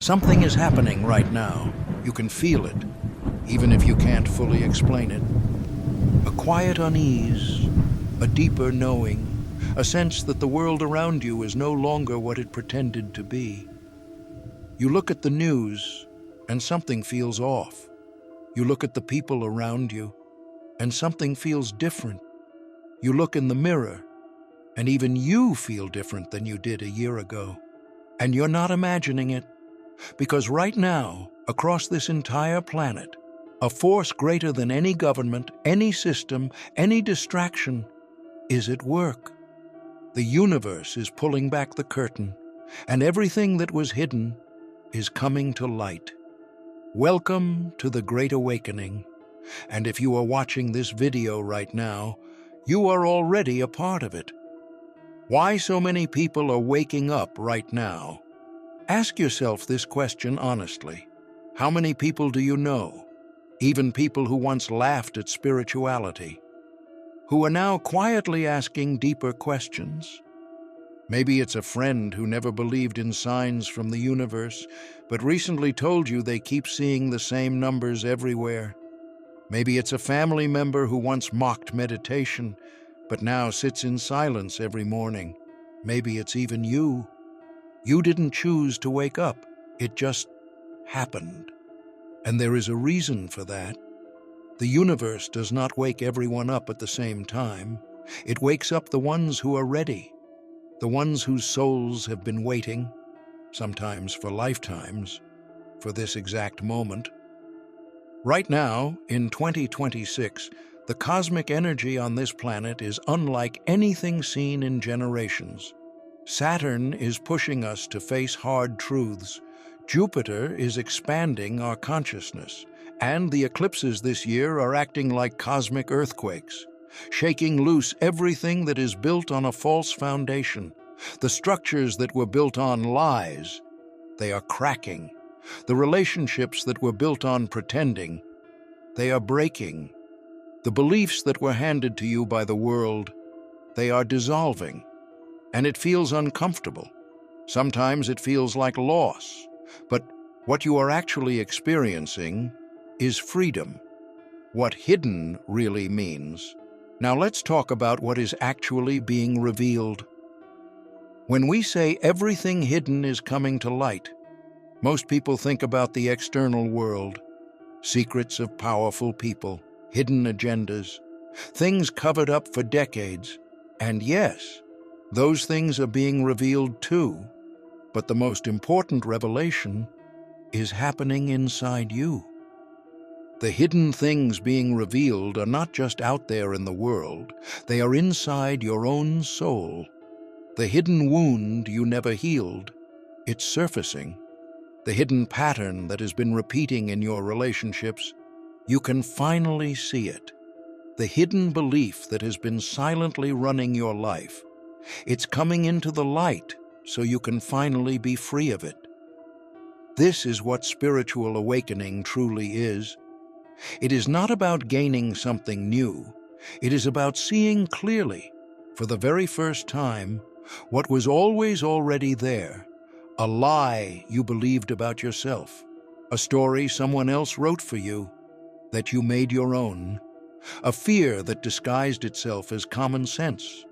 Something is happening right now. You can feel it, even if you can't fully explain it. A quiet unease, a deeper knowing, a sense that the world around you is no longer what it pretended to be. You look at the news, and something feels off. You look at the people around you, and something feels different. You look in the mirror, and even you feel different than you did a year ago. And you're not imagining it, because right now, across this entire planet, a force greater than any government, any system, any distraction is at work. The universe is pulling back the curtain, and everything that was hidden is coming to light. Welcome to the Great Awakening. And if you are watching this video right now, you are already a part of it. Why so many people are waking up right now? Ask yourself this question honestly. How many people do you know, even people who once laughed at spirituality, who are now quietly asking deeper questions? Maybe it's a friend who never believed in signs from the universe, but recently told you they keep seeing the same numbers everywhere. Maybe it's a family member who once mocked meditation, but now sits in silence every morning. Maybe it's even you. You didn't choose to wake up. It just happened. And there is a reason for that. The universe does not wake everyone up at the same time. It wakes up the ones who are ready, the ones whose souls have been waiting, sometimes for lifetimes, for this exact moment. Right now, in 2026, the cosmic energy on this planet is unlike anything seen in generations. Saturn is pushing us to face hard truths. Jupiter is expanding our consciousness. And the eclipses this year are acting like cosmic earthquakes, shaking loose everything that is built on a false foundation. The structures that were built on lies, they are cracking. The relationships that were built on pretending, they are breaking. The beliefs that were handed to you by the world, they are dissolving. And it feels uncomfortable. Sometimes it feels like loss. But what you are actually experiencing is freedom. What hidden really means. Now let's talk about what is actually being revealed. When we say everything hidden is coming to light, most people think about the external world, secrets of powerful people, hidden agendas, things covered up for decades. And yes, those things are being revealed too, but the most important revelation is happening inside you. The hidden things being revealed are not just out there in the world, they are inside your own soul. The hidden wound you never healed, it's surfacing. The hidden pattern that has been repeating in your relationships, you can finally see it. The hidden belief that has been silently running your life, it's coming into the light so you can finally be free of it. This is what spiritual awakening truly is. It is not about gaining something new. It is about seeing clearly, for the very first time, what was always already there. A lie you believed about yourself. A story someone else wrote for you, that you made your own. A fear that disguised itself as common sense.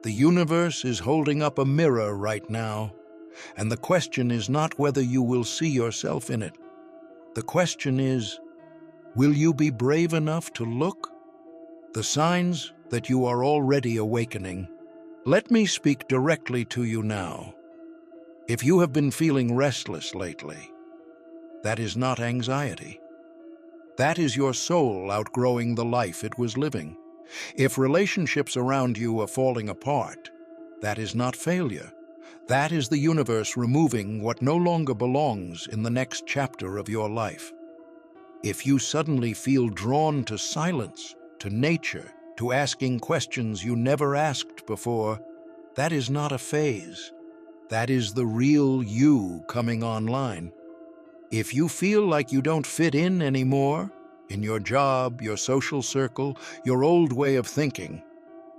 The universe is holding up a mirror right now, and the question is not whether you will see yourself in it. The question is, will you be brave enough to look? The signs that you are already awakening. Let me speak directly to you now. If you have been feeling restless lately, that is not anxiety. That is your soul outgrowing the life it was living. If relationships around you are falling apart, that is not failure. That is the universe removing what no longer belongs in the next chapter of your life. If you suddenly feel drawn to silence, to nature, to asking questions you never asked before, that is not a phase. That is the real you coming online. If you feel like you don't fit in anymore, in your job, your social circle, your old way of thinking,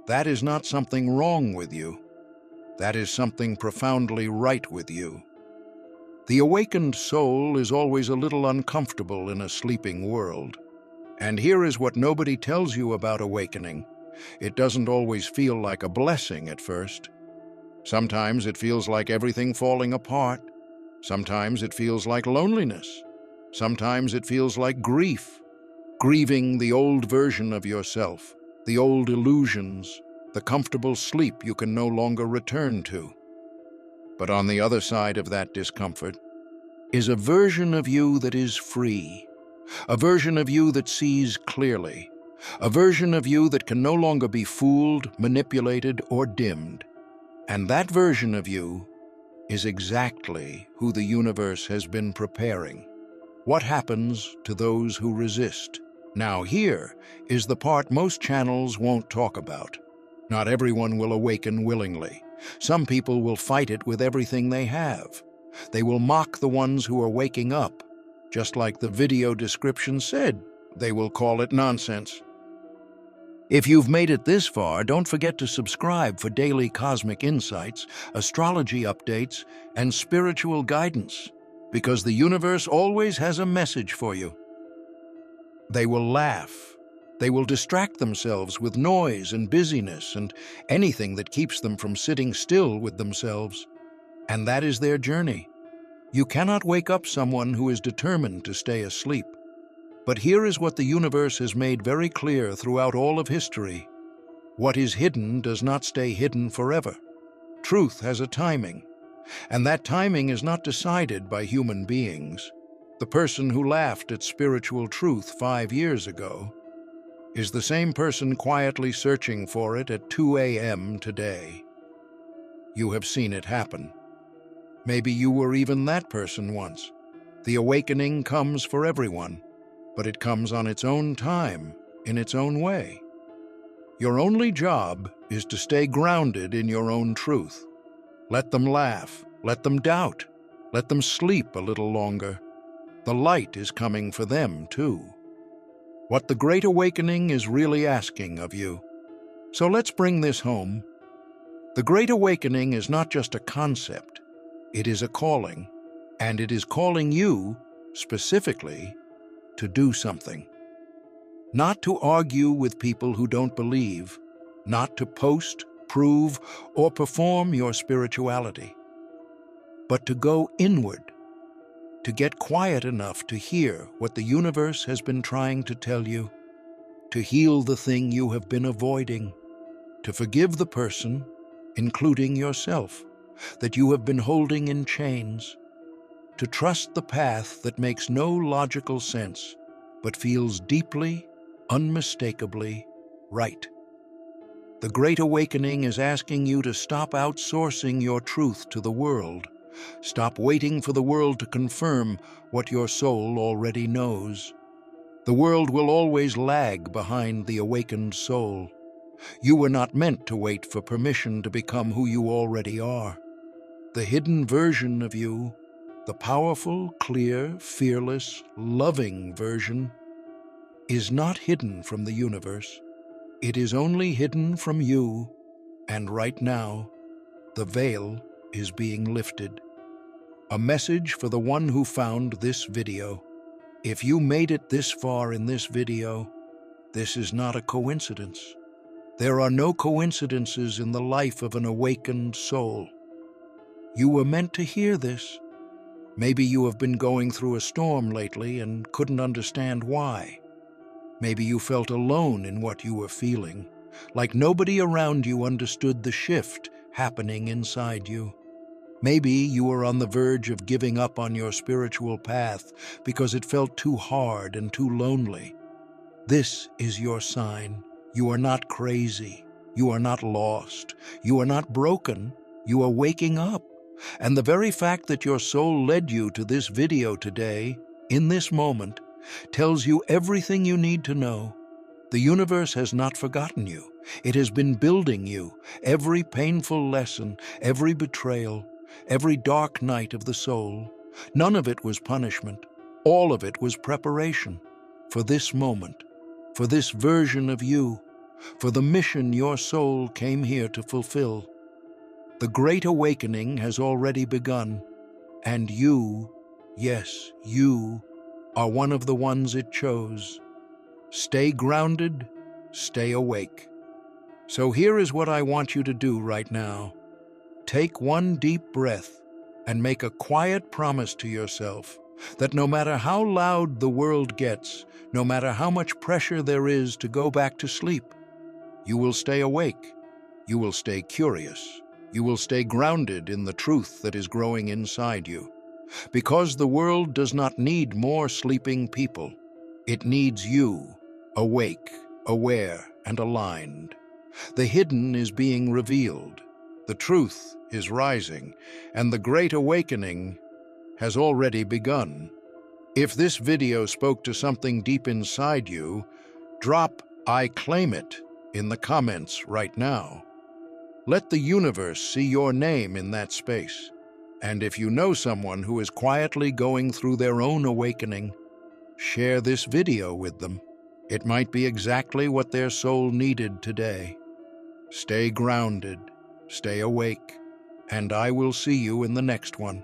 that is not something wrong with you. That is something profoundly right with you. The awakened soul is always a little uncomfortable in a sleeping world. And here is what nobody tells you about awakening. It doesn't always feel like a blessing at first. Sometimes it feels like everything falling apart. Sometimes it feels like loneliness. Sometimes it feels like grief, grieving the old version of yourself, the old illusions, the comfortable sleep you can no longer return to. But on the other side of that discomfort is a version of you that is free, a version of you that sees clearly, a version of you that can no longer be fooled, manipulated, or dimmed. And that version of you is exactly who the universe has been preparing. What happens to those who resist? Now here is the part most channels won't talk about. Not everyone will awaken willingly. Some people will fight it with everything they have. They will mock the ones who are waking up. Just like the video description said, they will call it nonsense. If you've made it this far, don't forget to subscribe for daily cosmic insights, astrology updates, and spiritual guidance, because the universe always has a message for you. They will laugh. They will distract themselves with noise and busyness and anything that keeps them from sitting still with themselves. And that is their journey. You cannot wake up someone who is determined to stay asleep. But here is what the universe has made very clear throughout all of history. What is hidden does not stay hidden forever. Truth has a timing, and that timing is not decided by human beings. The person who laughed at spiritual truth 5 years ago is the same person quietly searching for it at 2 a.m. today. You have seen it happen. Maybe you were even that person once. The awakening comes for everyone, but it comes on its own time, in its own way. Your only job is to stay grounded in your own truth. Let them laugh, let them doubt, let them sleep a little longer. The light is coming for them too. What the Great Awakening is really asking of you. So let's bring this home. The Great Awakening is not just a concept, it is a calling, and it is calling you, specifically, to do something. Not to argue with people who don't believe, not to post, prove, or perform your spirituality, but to go inward, to get quiet enough to hear what the universe has been trying to tell you, to heal the thing you have been avoiding, to forgive the person, including yourself, that you have been holding in chains, to trust the path that makes no logical sense, but feels deeply, unmistakably right. The Great Awakening is asking you to stop outsourcing your truth to the world. Stop waiting for the world to confirm what your soul already knows. The world will always lag behind the awakened soul. You were not meant to wait for permission to become who you already are. The hidden version of you, the powerful, clear, fearless, loving version, is not hidden from the universe. It is only hidden from you, and right now, the veil is being lifted. A message for the one who found this video. If you made it this far in this video, this is not a coincidence. There are no coincidences in the life of an awakened soul. You were meant to hear this. Maybe you have been going through a storm lately and couldn't understand why. Maybe you felt alone in what you were feeling, like nobody around you understood the shift happening inside you. Maybe you were on the verge of giving up on your spiritual path because it felt too hard and too lonely. This is your sign. You are not crazy. You are not lost. You are not broken. You are waking up. And the very fact that your soul led you to this video today, in this moment, tells you everything you need to know. The universe has not forgotten you. It has been building you. Every painful lesson, every betrayal, every dark night of the soul, none of it was punishment. All of it was preparation for this moment, for this version of you, for the mission your soul came here to fulfill. The Great Awakening has already begun, And you, yes, you, are one of the ones it chose. Stay grounded, stay awake. So here is what I want you to do right now. Take one deep breath and make a quiet promise to yourself that no matter how loud the world gets, no matter how much pressure there is to go back to sleep, you will stay awake, you will stay curious, you will stay grounded in the truth that is growing inside you. Because the world does not need more sleeping people. It needs you, awake, aware, and aligned. The hidden is being revealed, the truth is rising, and the great awakening has already begun. If this video spoke to something deep inside you, drop "I claim it" in the comments right now. Let the universe see your name in that space. And if you know someone who is quietly going through their own awakening, share this video with them. It might be exactly what their soul needed today. Stay grounded, stay awake, and I will see you in the next one.